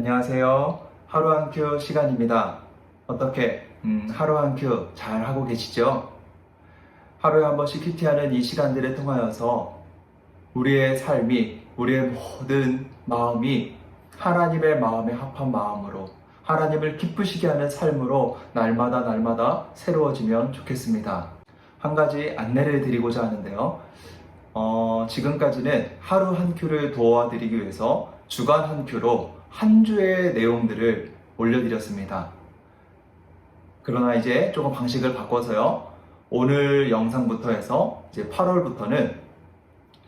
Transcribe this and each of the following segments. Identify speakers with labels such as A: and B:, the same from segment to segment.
A: 안녕하세요. 하루 한 큐 시간입니다. 어떻게 하루 한 큐 잘 하고 계시죠? 하루에 한 번씩 큐티하는 이 시간들을 통하여서 우리의 삶이, 우리의 모든 마음이 하나님의 마음에 합한 마음으로, 하나님을 기쁘시게 하는 삶으로 날마다 새로워지면 좋겠습니다. 한 가지 안내를 드리고자 하는데요. 지금까지는 하루 한 큐를 도와드리기 위해서 주간 한 큐로 한 주의 내용들을 올려드렸습니다. 그러나 이제 조금 방식을 바꿔서요. 오늘 영상부터 해서 이제 8월부터는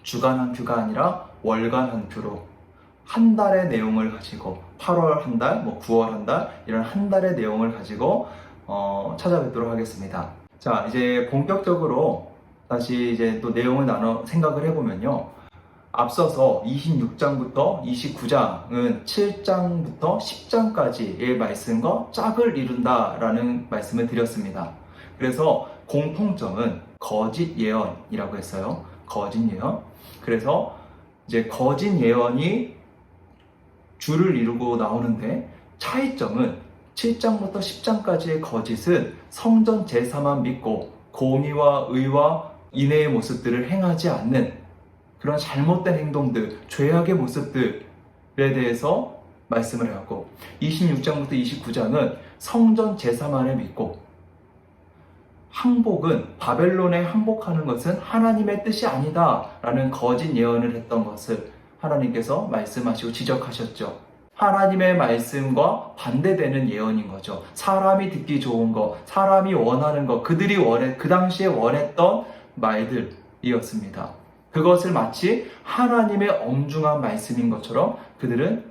A: 주간 한 큐가 아니라 월간 한 큐로 한 달의 내용을 가지고 8월 한 달, 9월 한 달 이런 한 달의 내용을 가지고 찾아뵙도록 하겠습니다. 자, 이제 본격적으로 다시 이제 또 내용을 나눠 생각을 해보면요. 앞서서 26장부터 29장은 7장부터 10장까지의 말씀과 짝을 이룬다라는 말씀을 드렸습니다. 그래서 공통점은 거짓 예언이라고 했어요. 거짓 예언. 그래서 이제 거짓 예언이 줄을 이루고 나오는데 차이점은 7장부터 10장까지의 거짓은 성전 제사만 믿고 공의와 의와 인애의 모습들을 행하지 않는 그런 잘못된 행동들, 죄악의 모습들에 대해서 말씀을 해왔고 26장부터 29장은 성전 제사만을 믿고 항복은 바벨론에 항복하는 것은 하나님의 뜻이 아니다 라는 거짓 예언을 했던 것을 하나님께서 말씀하시고 지적하셨죠. 하나님의 말씀과 반대되는 예언인 거죠. 사람이 듣기 좋은 거, 사람이 원하는 거, 그들이 그 당시에 원했던 말들이었습니다. 그것을 마치 하나님의 엄중한 말씀인 것처럼 그들은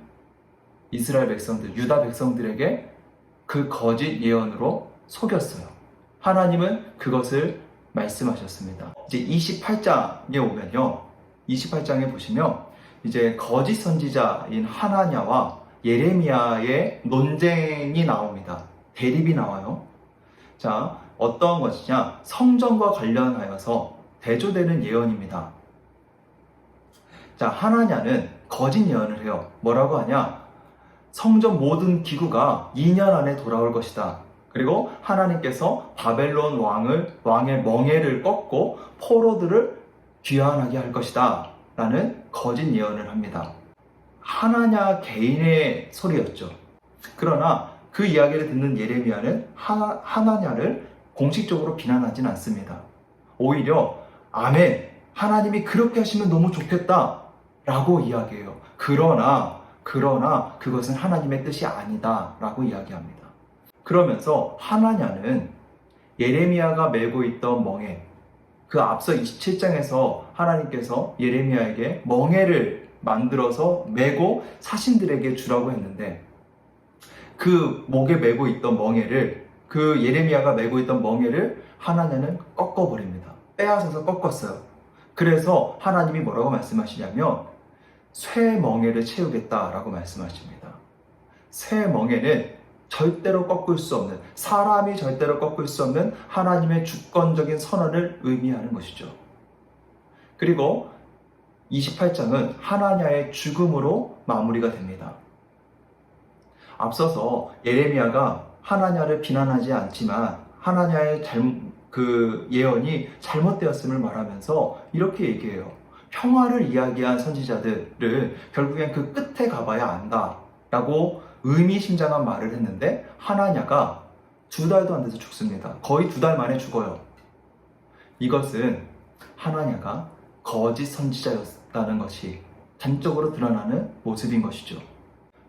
A: 이스라엘 백성들, 유다 백성들에게 그 거짓 예언으로 속였어요. 하나님은 그것을 말씀하셨습니다. 이제 28장에 오면요. 28장에 보시면 이제 거짓 선지자인 하나냐와 예레미야의 논쟁이 나옵니다. 대립이 나와요. 자, 어떤 것이냐? 성전과 관련하여서 대조되는 예언입니다. 자, 하나냐는 거짓 예언을 해요. 뭐라고 하냐? 성전 모든 기구가 2년 안에 돌아올 것이다. 그리고 하나님께서 바벨론 왕의 멍에를 꺾고 포로들을 귀환하게 할 것이다. 라는 거짓 예언을 합니다. 하나냐 개인의 소리였죠. 그러나 그 이야기를 듣는 예레미야는 하나냐를 공식적으로 비난하진 않습니다. 오히려 아멘, 하나님이 그렇게 하시면 너무 좋겠다 라고 이야기해요. 그러나 그것은 하나님의 뜻이 아니다 라고 이야기합니다. 그러면서 하나냐는 예레미야가 메고 있던 멍에, 그 앞서 27장에서 하나님께서 예레미야에게 멍에를 만들어서 메고 사신들에게 주라고 했는데 그 목에 메고 있던 멍에를, 그 예레미야가 메고 있던 멍에를 하나냐는 꺾어버립니다. 빼앗아서 꺾었어요. 그래서 하나님이 뭐라고 말씀하시냐면 쇠 멍에를 채우겠다라고 말씀하십니다. 쇠 멍에는 절대로 꺾을 수 없는, 사람이 절대로 꺾을 수 없는 하나님의 주권적인 선언을 의미하는 것이죠. 그리고 28장은 하나냐의 죽음으로 마무리가 됩니다. 앞서서 예레미야가 하나냐를 비난하지 않지만 하나냐의 그 예언이 잘못되었음을 말하면서 이렇게 얘기해요. 평화를 이야기한 선지자들은 결국엔 그 끝에 가봐야 안다 라고 의미심장한 말을 했는데 하나냐가 2달도 안 돼서 죽습니다. 거의 2달 만에 죽어요. 이것은 하나냐가 거짓 선지자였다는 것이 단적으로 드러나는 모습인 것이죠.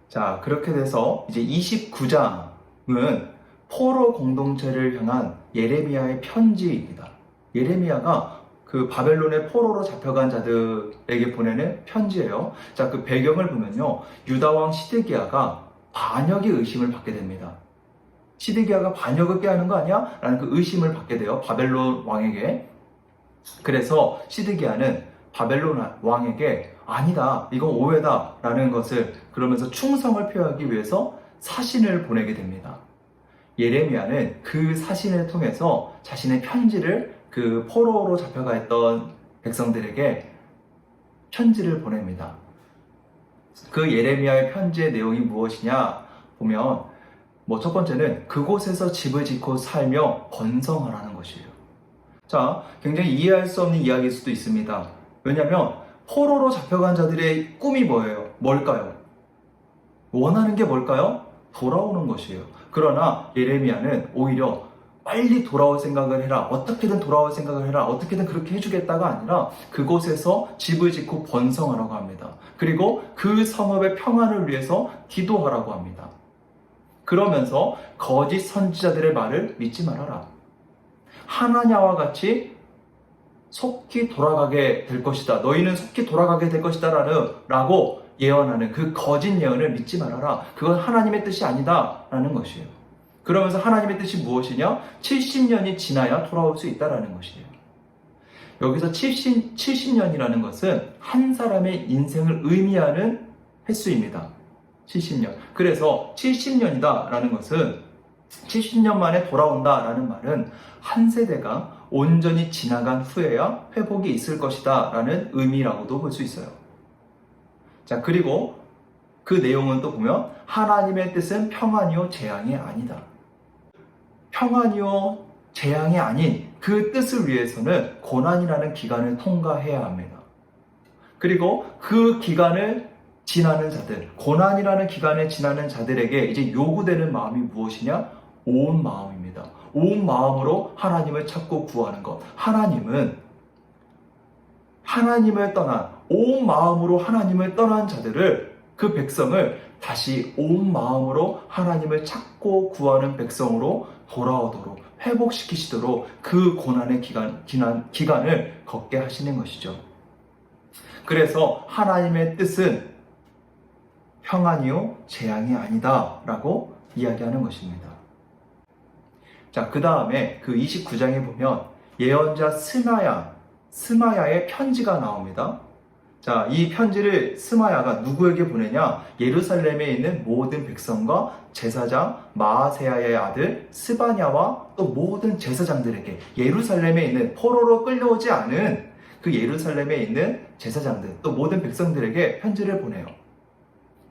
A: 자, 그렇게 돼서 이제 29장은 포로 공동체를 향한 예레미야의 편지입니다. 예레미야가 그 바벨론의 포로로 잡혀간 자들에게 보내는 편지예요. 자, 그 배경을 보면요. 유다왕 시드기야가 반역의 의심을 받게 됩니다. 시드기야가 반역을 꾀하는 거 아니야? 라는 그 의심을 받게 돼요. 바벨론 왕에게. 그래서 시드기야는 바벨론 왕에게 아니다, 이건 오해다 라는 것을 그러면서 충성을 표하기 위해서 사신을 보내게 됩니다. 예레미야는 그 사신을 통해서 자신의 편지를 그 포로로 잡혀가 있던 백성들에게 편지를 보냅니다. 그 예레미야의 편지의 내용이 무엇이냐 보면 첫 번째는 그곳에서 집을 짓고 살며 번성하라는 것이에요. 자, 굉장히 이해할 수 없는 이야기일 수도 있습니다. 왜냐하면 포로로 잡혀간 자들의 꿈이 뭐예요? 뭘까요? 원하는 게 뭘까요? 돌아오는 것이에요. 그러나 예레미야는 오히려 빨리 돌아올 생각을 해라. 어떻게든 돌아올 생각을 해라. 어떻게든 그렇게 해주겠다가 아니라 그곳에서 집을 짓고 번성하라고 합니다. 그리고 그 성읍의 평안을 위해서 기도하라고 합니다. 그러면서 거짓 선지자들의 말을 믿지 말아라. 하나냐와 같이 속히 돌아가게 될 것이다. 너희는 속히 돌아가게 될 것이다. 라고 예언하는 그 거짓 예언을 믿지 말아라. 그건 하나님의 뜻이 아니다. 라는 것이에요. 그러면서 하나님의 뜻이 무엇이냐? 70년이 지나야 돌아올 수 있다라는 것이에요. 여기서 70년이라는 것은 한 사람의 인생을 의미하는 횟수입니다. 70년. 그래서 70년이다 라는 것은 70년 만에 돌아온다 라는 말은 한 세대가 온전히 지나간 후에야 회복이 있을 것이다 라는 의미라고도 볼 수 있어요. 자, 그리고 그 내용은 또 보면 하나님의 뜻은 평안이요 재앙이 아니다. 평안이요 재앙이 아닌 그 뜻을 위해서는 고난이라는 기간을 통과해야 합니다. 그리고 그 기간을 지나는 자들, 고난이라는 기간에 지나는 자들에게 이제 요구되는 마음이 무엇이냐? 온 마음입니다. 온 마음으로 하나님을 찾고 구하는 것. 하나님은 하나님을 떠난, 온 마음으로 하나님을 떠난 자들을, 그 백성을 다시 온 마음으로 하나님을 찾고 구하는 백성으로 돌아오도록 회복시키시도록 그 고난의 기간을 걷게 하시는 것이죠. 그래서 하나님의 뜻은 평안이요 재앙이 아니다 라고 이야기하는 것입니다. 자, 그 다음에 그 29장에 보면 예언자 스마야의 편지가 나옵니다. 자, 이 편지를 스마야가 누구에게 보내냐? 예루살렘에 있는 모든 백성과 제사장 마아세야의 아들 스바냐와 또 모든 제사장들에게, 예루살렘에 있는 포로로 끌려오지 않은 그 예루살렘에 있는 제사장들 또 모든 백성들에게 편지를 보내요.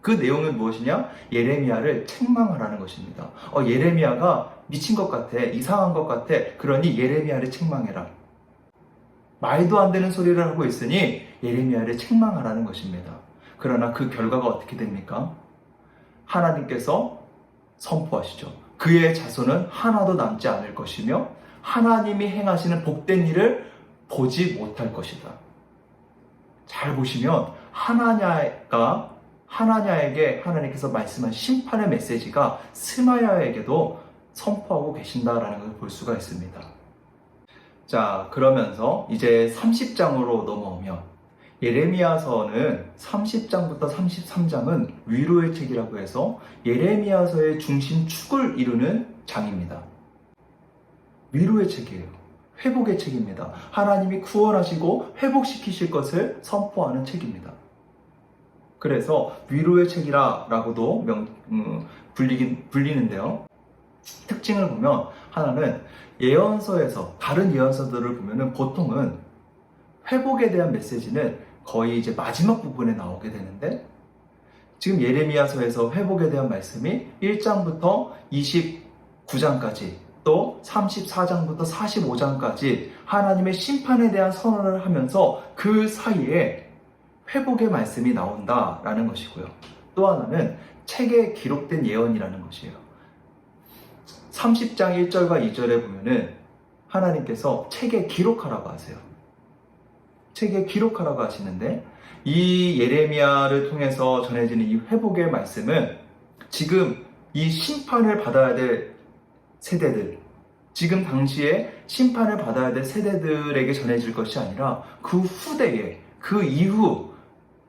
A: 그 내용은 무엇이냐? 예레미야를 책망하라는 것입니다. 예레미야가 미친 것 같아, 이상한 것 같아, 그러니 예레미야를 책망해라. 말도 안 되는 소리를 하고 있으니 예레미야를 책망하라는 것입니다. 그러나 그 결과가 어떻게 됩니까? 하나님께서 선포하시죠. 그의 자손은 하나도 남지 않을 것이며 하나님이 행하시는 복된 일을 보지 못할 것이다. 잘 보시면 하나냐에게 하나님께서 말씀한 심판의 메시지가 스마야에게도 선포하고 계신다라는 걸 볼 수가 있습니다. 자, 그러면서 이제 30장으로 넘어오면 예레미야서는 30장부터 33장은 위로의 책이라고 해서 예레미야서의 중심축을 이루는 장입니다. 위로의 책이에요. 회복의 책입니다. 하나님이 구원하시고 회복시키실 것을 선포하는 책입니다. 그래서 위로의 책이라고도 불리는데요. 특징을 보면 하나는 예언서에서, 다른 예언서들을 보면은 보통은 회복에 대한 메시지는 거의 이제 마지막 부분에 나오게 되는데, 지금 예레미야서에서 회복에 대한 말씀이 1장부터 29장까지 또 34장부터 45장까지 하나님의 심판에 대한 선언을 하면서 그 사이에 회복의 말씀이 나온다라는 것이고요. 또 하나는 책에 기록된 예언이라는 것이에요. 30장 1절과 2절에 보면은 하나님께서 책에 기록하라고 하세요. 책에 기록하라고 하시는데, 이 예레미야를 통해서 전해지는 이 회복의 말씀은 지금 이 심판을 받아야 될 세대들, 지금 당시에 심판을 받아야 될 세대들에게 전해질 것이 아니라 그 후대에, 그 이후,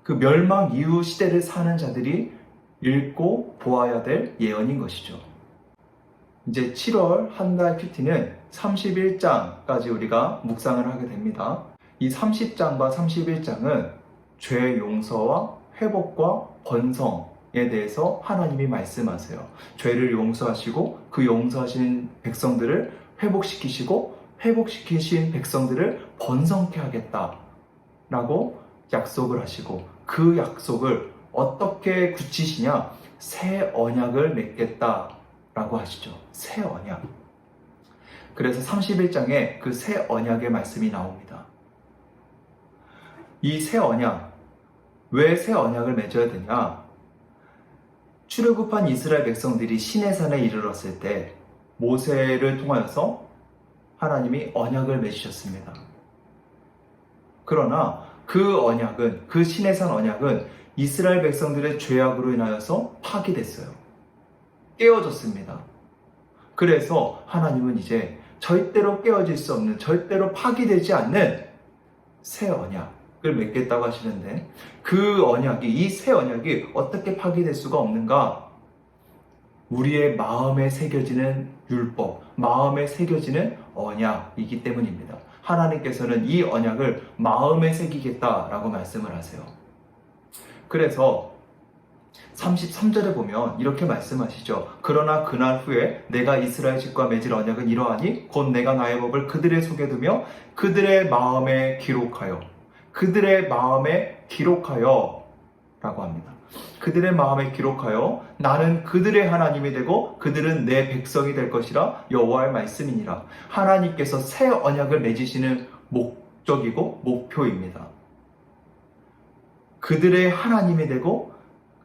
A: 그 멸망 이후 시대를 사는 자들이 읽고 보아야 될 예언인 것이죠. 이제 7월 한 달 큐티는 31장까지 우리가 묵상을 하게 됩니다. 이 30장과 31장은 죄 용서와 회복과 번성에 대해서 하나님이 말씀하세요. 죄를 용서하시고 그 용서하신 백성들을 회복시키시고 회복시키신 백성들을 번성케 하겠다라고 약속을 하시고, 그 약속을 어떻게 굳히시냐? 새 언약을 맺겠다라고 하시죠. 새 언약. 그래서 31장에 그 새 언약의 말씀이 나옵니다. 이 새 언약, 왜 새 언약을 맺어야 되냐? 출애굽한 이스라엘 백성들이 시내산에 이르렀을 때 모세를 통하여서 하나님이 언약을 맺으셨습니다. 그러나 그 언약은, 그 시내산 언약은 이스라엘 백성들의 죄악으로 인하여서 파기됐어요. 깨어졌습니다. 그래서 하나님은 이제 절대로 깨어질 수 없는, 절대로 파기되지 않는 새 언약을 맺겠다고 하시는데, 그 언약이, 이 새 언약이 어떻게 파기될 수가 없는가? 우리의 마음에 새겨지는 율법, 마음에 새겨지는 언약이기 때문입니다. 하나님께서는 이 언약을 마음에 새기겠다라고 말씀을 하세요. 그래서 33절에 보면 이렇게 말씀하시죠. 그러나 그날 후에 내가 이스라엘 집과 맺을 언약은 이러하니 곧 내가 나의 법을 그들의 속에 두며 그들의 마음에 기록하여, 그들의 마음에 기록하여 라고 합니다. 그들의 마음에 기록하여 나는 그들의 하나님이 되고 그들은 내 백성이 될 것이라 여호와의 말씀이니라. 하나님께서 새 언약을 맺으시는 목적이고 목표입니다. 그들의 하나님이 되고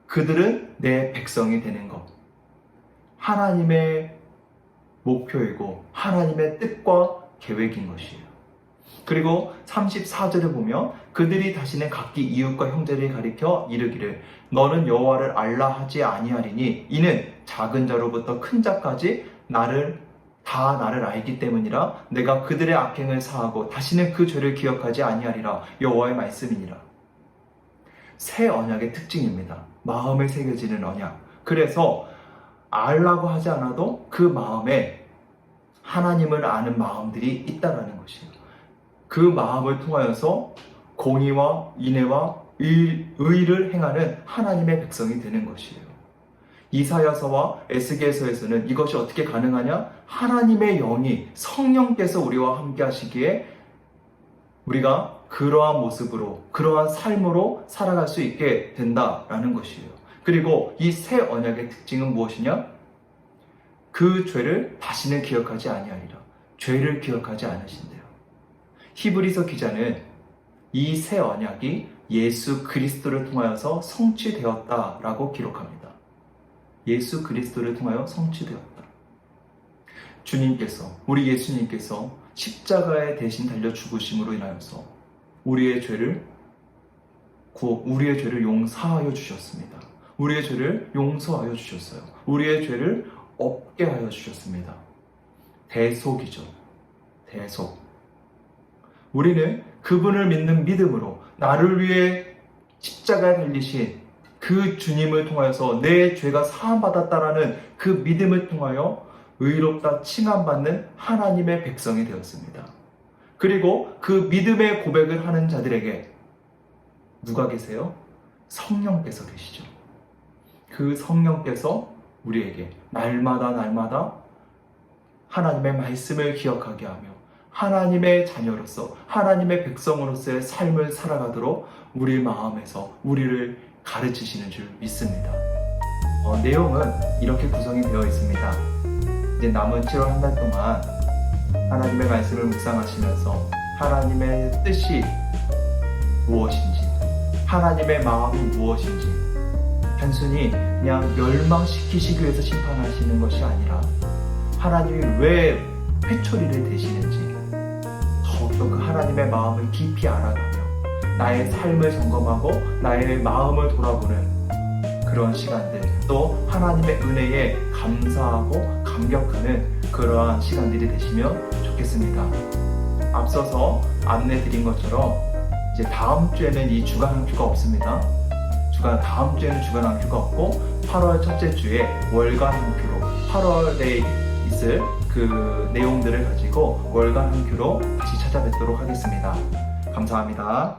A: 그들은 내 백성이 되는 것. 하나님의 목표이고 하나님의 뜻과 계획인 것이에요. 그리고 34절에 보면 그들이 다시는 각기 이웃과 형제를 가리켜 이르기를 너는 여호와를 알라 하지 아니하리니 이는 작은 자로부터 큰 자까지 나를 알기 때문이라. 내가 그들의 악행을 사하고 다시는 그 죄를 기억하지 아니하리라. 여호와의 말씀이니라. 새 언약의 특징입니다. 마음에 새겨지는 언약. 그래서 알라고 하지 않아도 그 마음에 하나님을 아는 마음들이 있다라는 것이에요. 그 마음을 통하여서 공의와 인애와 의를 행하는 하나님의 백성이 되는 것이에요. 이사야서와 에스겔서에서는 이것이 어떻게 가능하냐? 하나님의 영이, 성령께서 우리와 함께 하시기에 우리가 그러한 모습으로, 그러한 삶으로 살아갈 수 있게 된다라는 것이에요. 그리고 이 새 언약의 특징은 무엇이냐? 그 죄를 다시는 기억하지 아니하리라. 죄를 기억하지 않으신대요. 히브리서 기자는 이 새 언약이 예수 그리스도를 통하여서 성취되었다라고 기록합니다. 예수 그리스도를 통하여 성취되었다. 주님께서, 우리 예수님께서 십자가에 대신 달려 죽으심으로 인하여서 우리의 죄를 용서하여 주셨습니다. 우리의 죄를 용서하여 주셨어요. 우리의 죄를 없게 하여 주셨습니다. 대속이죠. 대속. 우리는 그분을 믿는 믿음으로 나를 위해 십자가에 달리신 그 주님을 통하여서 내 죄가 사함받았다라는 그 믿음을 통하여 의롭다 칭함받는 하나님의 백성이 되었습니다. 그리고 그 믿음의 고백을 하는 자들에게 누가 계세요? 성령께서 계시죠. 그 성령께서 우리에게 날마다 하나님의 말씀을 기억하게 하며 하나님의 자녀로서, 하나님의 백성으로서의 삶을 살아가도록 우리 마음에서 우리를 가르치시는 줄 믿습니다. 내용은 이렇게 구성이 되어 있습니다. 이제 남은 7월 한 달 동안 하나님의 말씀을 묵상하시면서 하나님의 뜻이 무엇인지, 하나님의 마음이 무엇인지 단순히 그냥 멸망시키시기 위해서 심판하시는 것이 아니라 하나님이 왜 회초리를 대시는지 더욱더 그 하나님의 마음을 깊이 알아가며 나의 삶을 점검하고 나의 마음을 돌아보는 그런 시간들, 또 하나님의 은혜에 감사하고 감격하는 그러한 시간들이 되시면 좋겠습니다. 앞서서 안내드린 것처럼 이제 다음 주에는 이 주간 학교가 없습니다. 다음 주에는 주간 학교가 없고 8월 첫째 주에 월간 학교로 8월에 있을 그 내용들을 가지고 월간 학교로 다시 찾아뵙도록 하겠습니다. 감사합니다.